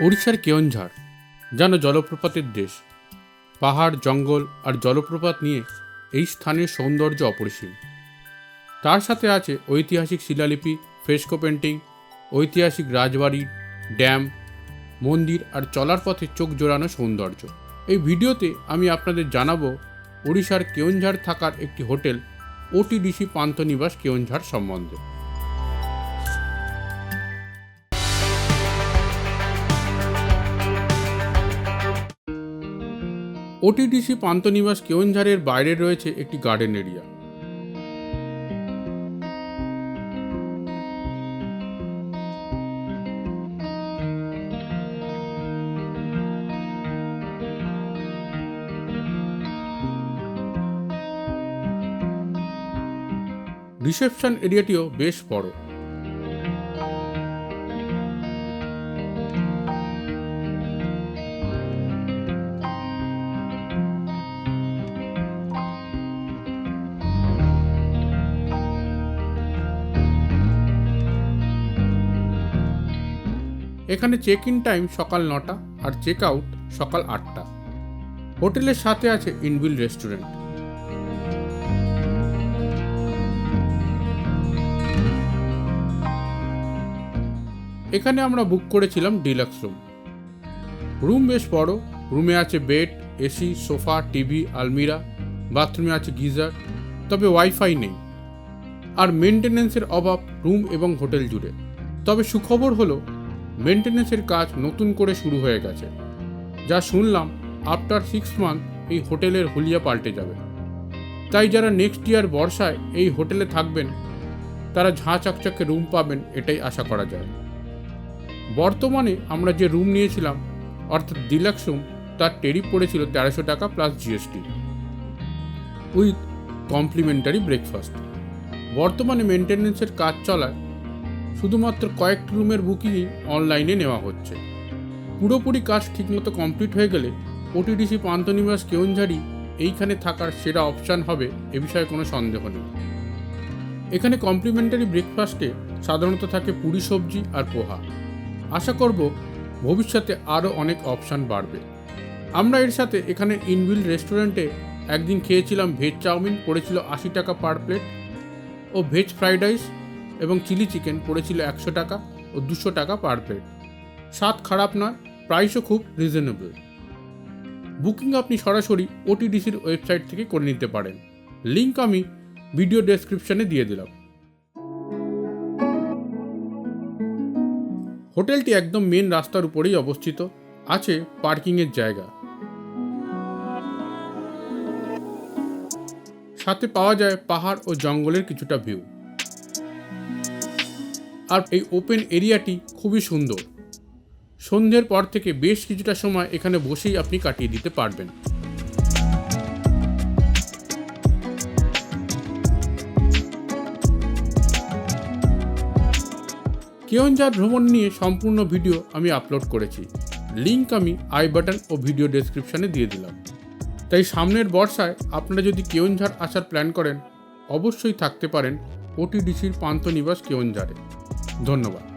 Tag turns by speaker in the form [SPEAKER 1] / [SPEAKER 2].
[SPEAKER 1] ওড়িশার কেওনঝাড় যেন জলপ্রপাতের দেশ। পাহাড়, জঙ্গল আর জলপ্রপাত নিয়ে এই স্থানের সৌন্দর্য অপরিসীম। তার সাথে আছে ঐতিহাসিক শিলালিপি, ফ্রেস্কো পেন্টিং, ঐতিহাসিক রাজবাড়ি, ড্যাম, মন্দির আর চলার পথে চোখ জোড়ানো সৌন্দর্য। এই ভিডিওতে আমি আপনাদের জানাবো ওড়িশার কেওনঝাড় থাকার একটি হোটেল ওটিডিসি পান্থনিবাস কেওনঝাড় সম্বন্ধে। ওটিডিসি পান্থনিবাস কেওনঝাড়ের বাইরে রয়েছে একটি গার্ডেন এরিয়া। রিসেপশন এরিয়াটিও বেশ বড়। এখানে চেক ইন টাইম সকাল 9টা আর চেক আউট সকাল 8টা। হোটেলের সাথে আছে ইনবিল রেস্টুরেন্ট। এখানে আমরা বুক করেছিলাম ডিলাক্স রুম বেশ বড়। রুমে আছে বেড, এসি, সোফা, টিভি, আলমিরা, বাথরুমে আছে গিজার, তবে ওয়াইফাই নেই। আর মেনটেন্যান্সের অভাব রুম এবং হোটেল জুড়ে। তবে সুখবর হলো মেনটেন্যান্সের কাজ নতুন করে শুরু হয়ে গেছে। যা শুনলাম আফটার 6 মান্থ এই হোটেলের হুলিয়া পাল্টে যাবে। তাই যারা নেক্সট ইয়ার বর্ষায় এই হোটেলে থাকবেন তারা ঝাঁ চকচকে রুম পাবেন, এটাই আশা করা যায়। বর্তমানে আমরা যে রুম নিয়েছিলাম অর্থাৎ ডিলাক্স রুম, তার টেরিফ পড়েছিল 1300 টাকা plus GST with complimentary breakfast. বর্তমানে মেনটেন্যান্সের কাজ চলায় শুধুমাত্র কয়েকটি রুমের বুকিংই অনলাইনে নেওয়া হচ্ছে। পুরোপুরি কাজ ঠিকমতো কমপ্লিট হয়ে গেলে ওটিডিসি পান্থনিবাস কেওনঝাড়ই এইখানে থাকার সেরা অপশান হবে, এ বিষয়ে কোনো সন্দেহ নেই। এখানে কমপ্লিমেন্টারি ব্রেকফাস্টে সাধারণত থাকে পুরি, সবজি আর পোহা। আশা করব ভবিষ্যতে আরও অনেক অপশান বাড়বে। আমরা এর সাথে এখানে ইনবিল রেস্টুরেন্টে একদিন খেয়েছিলাম ভেজ চাউমিন, পড়েছিল 80 টাকা পার প্লেট, ও ভেজ ফ্রাইড রাইস এবং চিলি চিকেন পড়েছিল 100 টাকা ও 200 টাকা পার প্লেট। স্বাদ খারাপ নয়, প্রাইসও খুব রিজনেবল। বুকিং আপনি সরাসরি ওটিডিসির ওয়েবসাইট থেকে করে নিতে পারেন। লিঙ্ক আমি ভিডিও ডেসক্রিপশনে দিয়ে দিলাম। হোটেলটি একদম মেন রাস্তার উপরেই অবস্থিত, আছে পার্কিংয়ের জায়গা। সাথে পাওয়া যায় পাহাড় ও জঙ্গলের কিছুটা ভিউ। আর এই ওপেন এরিয়াটি খুবই সুন্দর। সন্ধ্যের পর থেকে বেশ কিছুটা সময় এখানে বসেই আপনি কাটিয়ে দিতে পারবেন। কেওনঝাড় ভ্রমণ নিয়ে সম্পূর্ণ ভিডিও আমি আপলোড করেছি। লিঙ্ক আমি আই বাটন ও ভিডিও ডেসক্রিপশনে দিয়ে দিলাম। তাই সামনের বর্ষায় আপনারা যদি কেওনঝাড় আসার প্ল্যান করেন অবশ্যই থাকতে পারেন ওটিডিসির পান্থনিবাস কেওনঝাড়ে। ধন্যবাদ।